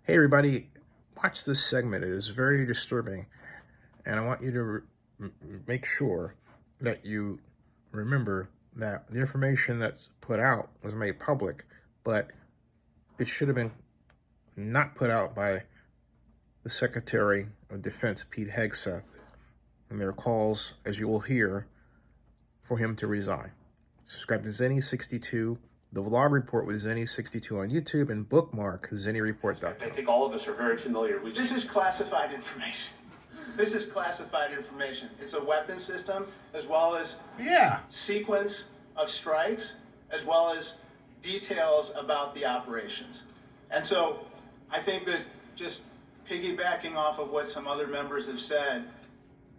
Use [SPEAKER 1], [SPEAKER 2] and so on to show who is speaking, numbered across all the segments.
[SPEAKER 1] Hey everybody, watch this segment. It is very disturbing, and I want you to make sure that you remember that the information that's put out was made public, but it should have been not put out by the Secretary of Defense, Pete Hegseth, and there are calls, as you will hear, for him to resign. Subscribe to Zenny62, the vlog report with Zenny62 on YouTube, and bookmark ZennyReport.com.
[SPEAKER 2] I think all of us are very familiar with
[SPEAKER 3] this. Is classified information. This is classified information. It's a weapon system, as well as sequence of strikes, as well as details about the operations. And so I think that, just piggybacking off of what some other members have said,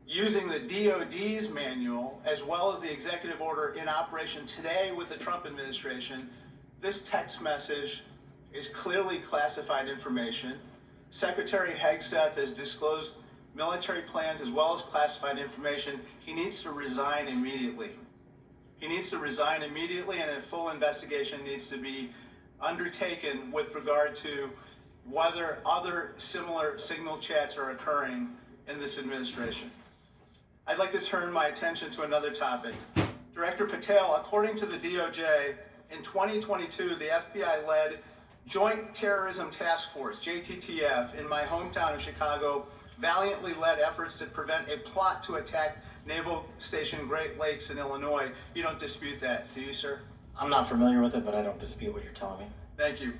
[SPEAKER 3] using the DOD's manual as well as the executive order in operation today with the Trump administration, this text message is clearly classified information. Secretary Hegseth has disclosed military plans as well as classified information. He needs to resign immediately. He needs to resign immediately, and a full investigation needs to be undertaken with regard to whether other similar signal chats are occurring in this administration. I'd like to turn my attention to another topic. Director Patel, according to the DOJ, in 2022, the FBI-led Joint Terrorism Task Force, JTTF, in my hometown of Chicago, valiantly led efforts to prevent a plot to attack Naval Station Great Lakes in Illinois. You don't dispute that, do you, sir?
[SPEAKER 2] I'm not familiar with it, but I don't dispute what you're telling me.
[SPEAKER 3] Thank you.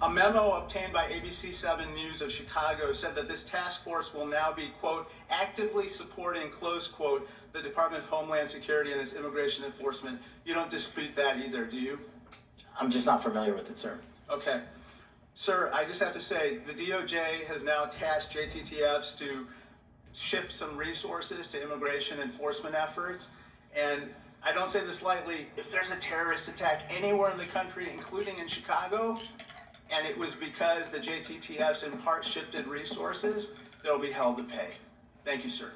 [SPEAKER 3] A memo obtained by ABC 7 News of Chicago said that this task force will now be, quote, actively supporting, close quote, the Department of Homeland Security and its immigration enforcement. You don't dispute that either, do you?
[SPEAKER 2] I'm just not familiar with it, sir.
[SPEAKER 3] Okay. Sir, I just have to say, the DOJ has now tasked JTTFs to shift some resources to immigration enforcement efforts. And I don't say this lightly, if there's a terrorist attack anywhere in the country, including in Chicago, and it was because the JTTFs in part shifted resources, they'll be held to pay. Thank you, sir.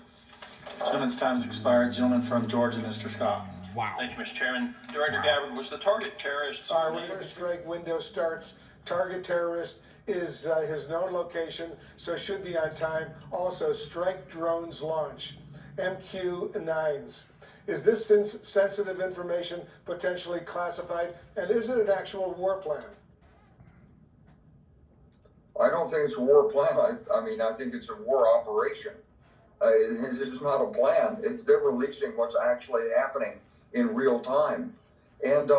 [SPEAKER 4] Gentleman's time has expired. Gentleman from Georgia, Mr. Scott.
[SPEAKER 1] Wow.
[SPEAKER 5] Thank you, Mr. Chairman. Director Gabbard, was the target terrorist?
[SPEAKER 6] All right, when the first strike window starts, target terrorist is his known location, so should be on time. Also, strike drones launch, MQ-9s. Is this sensitive information potentially classified, and is it an actual war plan?
[SPEAKER 7] I don't think it's a war plan. I think it's a war operation. This is not a plan. They're releasing what's actually happening in real time. And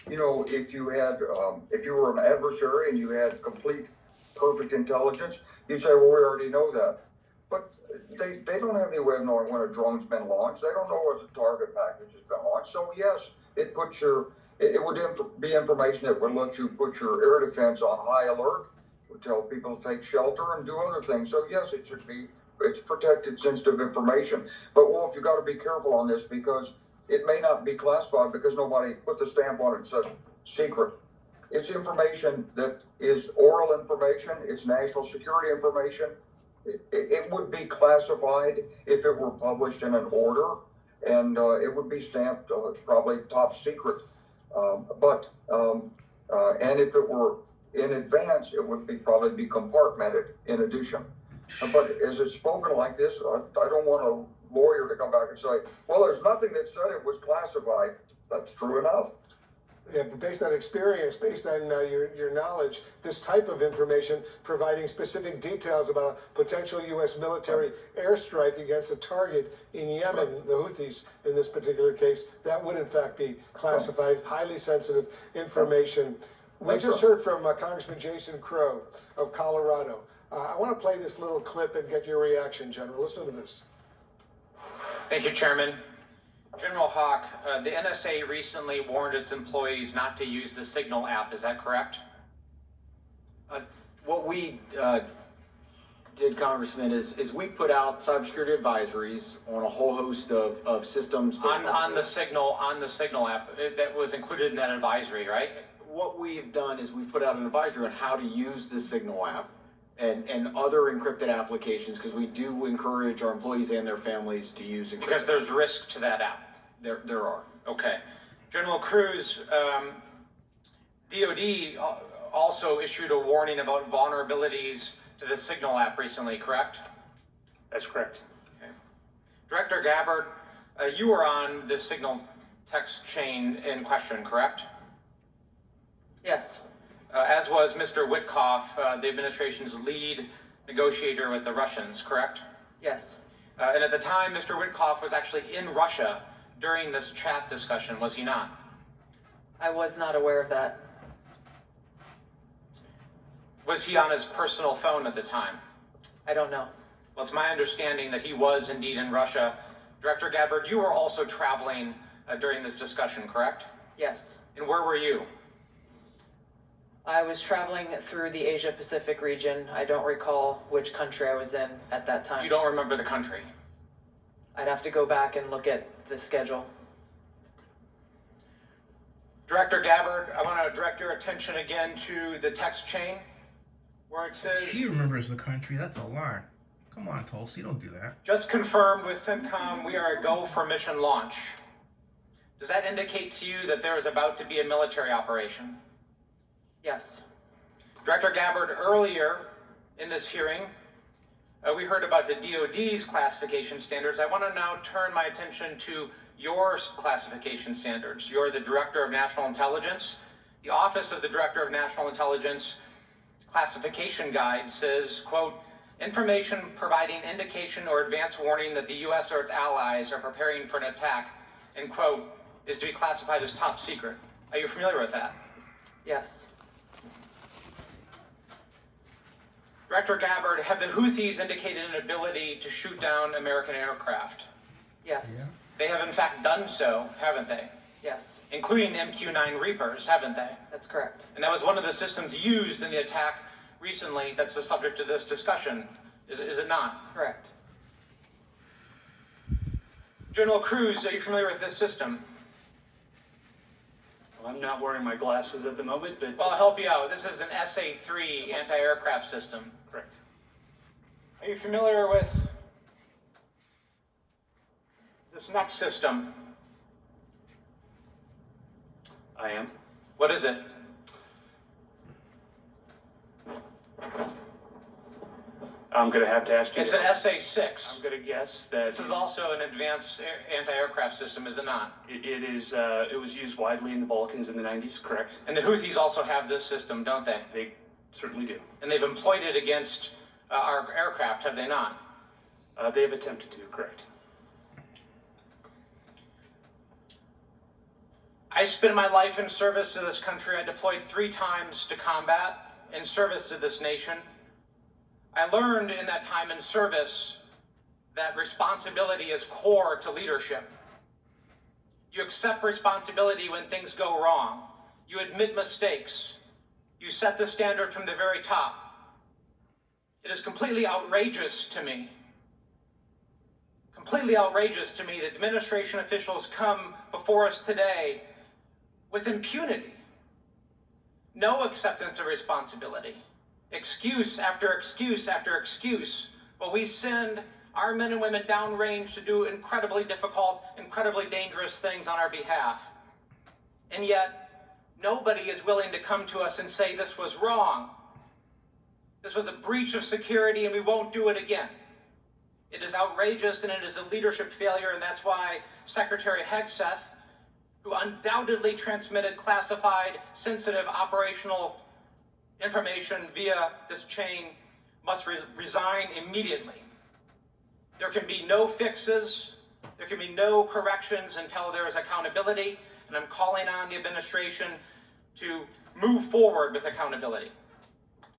[SPEAKER 7] if you were an adversary and you had complete, perfect intelligence, you'd say, well, we already know that. But they don't have any way of knowing when a drone's been launched. They don't know what the target package has been launched. So yes, it would be information that would let you put your air defense on high alert, would tell people to take shelter and do other things. So yes, it's protected, sensitive information. But Wolf, you got to be careful on this, because it may not be classified because nobody put the stamp on it and said secret. It's information that is oral information. It's national security information. It would be classified if it were published in an order, and it would be stamped probably top secret. And if it were in advance, it would probably be compartmented in addition. But as it's spoken like this, I don't want a lawyer to come back and say, well, there's nothing that said it was classified. That's true enough.
[SPEAKER 6] Yeah, but based on experience, based on your knowledge, this type of information providing specific details about a potential U.S. military airstrike against a target in Yemen, the Houthis in this particular case, that would in fact be classified, highly sensitive information. We just heard from Congressman Jason Crow of Colorado. I want to play this little clip and get your reaction, General. Listen to this.
[SPEAKER 8] Thank you, Chairman. General Hawk, the NSA recently warned its employees not to use the Signal app. Is that correct?
[SPEAKER 9] What we did, Congressman, is we put out cybersecurity advisories on a whole host of systems.
[SPEAKER 8] On the Signal app that was included in that advisory, right?
[SPEAKER 9] What we've done is we've put out an advisory on how to use the Signal app and other encrypted applications, because we do encourage our employees and their families to use encrypted.
[SPEAKER 8] Because there's risk to that app.
[SPEAKER 9] There are.
[SPEAKER 8] Okay. General Cruz, DOD also issued a warning about vulnerabilities to the Signal app recently, correct?
[SPEAKER 2] That's correct.
[SPEAKER 8] Okay. Director Gabbard, you were on this Signal text chain in question, correct?
[SPEAKER 10] Yes.
[SPEAKER 8] As was Mr. Witkoff, the administration's lead negotiator with the Russians, correct?
[SPEAKER 10] Yes.
[SPEAKER 8] And at the time, Mr. Witkoff was actually in Russia during this chat discussion, was he not?
[SPEAKER 10] I was not aware of that.
[SPEAKER 8] Was he on his personal phone at the time?
[SPEAKER 10] I don't know.
[SPEAKER 8] Well, it's my understanding that he was indeed in Russia. Director Gabbard, you were also traveling during this discussion, correct?
[SPEAKER 10] Yes.
[SPEAKER 8] And where were you?
[SPEAKER 10] I was traveling through the Asia Pacific region. I don't recall which country I was in at that time.
[SPEAKER 8] You don't remember the country?
[SPEAKER 10] I'd have to go back and look at the schedule.
[SPEAKER 8] Director Gabbard, I want to direct your attention again to the text chain where it says...
[SPEAKER 1] She remembers the country. That's a lie. Come on, Tulsi, don't do that.
[SPEAKER 8] Just confirmed with CENTCOM, we are a go for mission launch. Does that indicate to you that there is about to be a military operation?
[SPEAKER 10] Yes.
[SPEAKER 8] Director Gabbard, earlier in this hearing, we heard about the DoD's classification standards. I want to now turn my attention to your classification standards. You're the Director of National Intelligence. The Office of the Director of National Intelligence classification guide says, quote, information providing indication or advance warning that the U.S. or its allies are preparing for an attack, end quote, is to be classified as top secret. Are you familiar with that?
[SPEAKER 10] Yes.
[SPEAKER 8] Director Gabbard, have the Houthis indicated an ability to shoot down American aircraft?
[SPEAKER 10] Yes.
[SPEAKER 8] They have in fact done so, haven't they?
[SPEAKER 10] Yes.
[SPEAKER 8] Including MQ-9 Reapers, haven't they?
[SPEAKER 10] That's correct.
[SPEAKER 8] And that was one of the systems used in the attack recently that's the subject of this discussion, is it not?
[SPEAKER 10] Correct.
[SPEAKER 8] General Cruz, are you familiar with this system?
[SPEAKER 2] I'm not wearing my glasses at the moment, but...
[SPEAKER 8] Well, I'll help you out. This is an SA-3 anti-aircraft system.
[SPEAKER 2] Correct.
[SPEAKER 8] Are you familiar with this next system?
[SPEAKER 2] I am.
[SPEAKER 8] What is it?
[SPEAKER 2] I'm going to have to ask you.
[SPEAKER 8] It's an SA-6.
[SPEAKER 2] I'm going to guess that...
[SPEAKER 8] This is also an advanced anti-aircraft system, is it not?
[SPEAKER 2] It is. It was used widely in the Balkans in the 90s, correct?
[SPEAKER 8] And the Houthis also have this system, don't they?
[SPEAKER 2] They certainly do.
[SPEAKER 8] And they've employed it against our aircraft, have they not?
[SPEAKER 2] They have attempted to, correct.
[SPEAKER 8] I spent my life in service to this country. I deployed 3 times to combat in service to this nation. I learned in that time in service that responsibility is core to leadership. You accept responsibility when things go wrong. You admit mistakes. You set the standard from the very top. It is completely outrageous to me that administration officials come before us today with impunity. No acceptance of responsibility. Excuse after excuse after excuse, while we send our men and women downrange to do incredibly difficult, incredibly dangerous things on our behalf. And yet, nobody is willing to come to us and say this was wrong. This was a breach of security and we won't do it again. It is outrageous and it is a leadership failure, and that's why Secretary Hegseth, who undoubtedly transmitted classified, sensitive operational information via this chain, must resign immediately. There can be no fixes, there can be no corrections until there is accountability, and I'm calling on the administration to move forward with accountability.